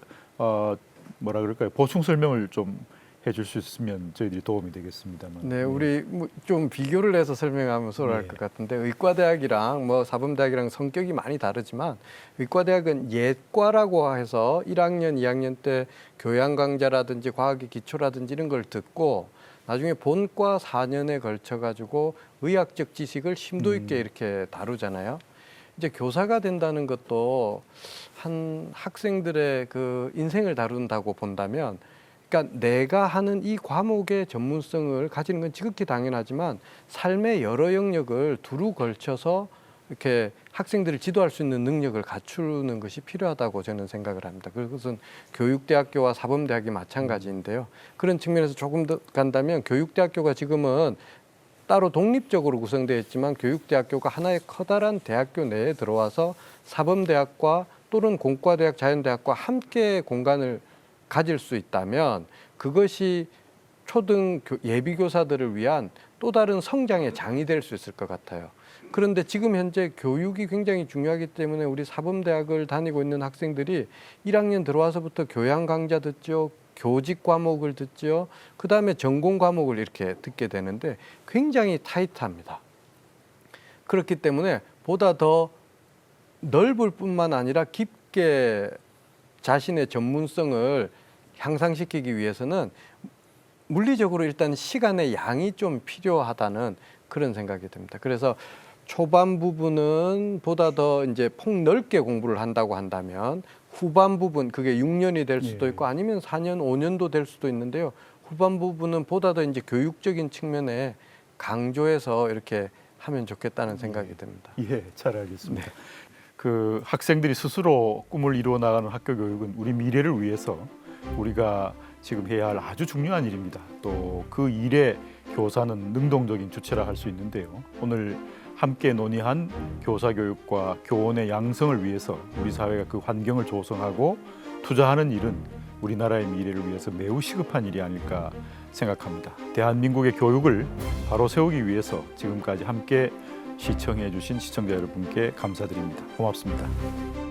뭐라 그럴까요? 보충 설명을 좀 해줄 수 있으면 저희들이 도움이 되겠습니다만. 네, 우리 뭐좀 비교를 해서 설명하면 수월할 것 같은데 의과대학이랑 뭐 사범대학이랑 성격이 많이 다르지만 의과대학은 예과라고 해서 1학년, 2학년 때 교양 강좌라든지 과학의 기초라든지 이런 걸 듣고 나중에 본과 4년에 걸쳐 가지고 의학적 지식을 심도 있게 이렇게 다루잖아요. 이제 교사가 된다는 것도 한 학생들의 그 인생을 다룬다고 본다면 그러니까 내가 하는 이 과목의 전문성을 가지는 건 지극히 당연하지만 삶의 여러 영역을 두루 걸쳐서 이렇게 학생들을 지도할 수 있는 능력을 갖추는 것이 필요하다고 저는 생각을 합니다. 그것은 교육대학교와 사범대학이 마찬가지인데요. 그런 측면에서 조금 더 간다면 교육대학교가 지금은 따로 독립적으로 구성되어 있지만 교육대학교가 하나의 커다란 대학교 내에 들어와서 사범대학과 또는 공과대학, 자연대학과 함께 공간을 가질 수 있다면 그것이 초등 예비교사들을 위한 또 다른 성장의 장이 될 수 있을 것 같아요. 그런데 지금 현재 교육이 굉장히 중요하기 때문에 우리 사범대학을 다니고 있는 학생들이 1학년 들어와서부터 교양 강좌 듣죠. 교직 과목을 듣죠. 그다음에 전공 과목을 이렇게 듣게 되는데 굉장히 타이트합니다. 그렇기 때문에 보다 더 넓을 뿐만 아니라 깊게 자신의 전문성을 향상시키기 위해서는 물리적으로 일단 시간의 양이 좀 필요하다는 그런 생각이 듭니다. 그래서 초반 부분은 보다 더 이제 폭넓게 공부를 한다고 한다면 후반 부분 그게 6년이 될 수도 있고 아니면 4년, 5년도 될 수도 있는데요. 후반 부분은 보다 더 이제 교육적인 측면에 강조해서 이렇게 하면 좋겠다는 생각이 듭니다. 예, 잘 알겠습니다. 그 학생들이 스스로 꿈을 이루어 나가는 학교 교육은 우리 미래를 위해서 우리가 지금 해야 할 아주 중요한 일입니다. 또 그 일에 교사는 능동적인 주체라 할 수 있는데요. 오늘 함께 논의한 교사 교육과 교원의 양성을 위해서 우리 사회가 그 환경을 조성하고 투자하는 일은 우리나라의 미래를 위해서 매우 시급한 일이 아닐까 생각합니다. 대한민국의 교육을 바로 세우기 위해서 지금까지 함께 시청해 주신 시청자 여러분께 감사드립니다. 고맙습니다.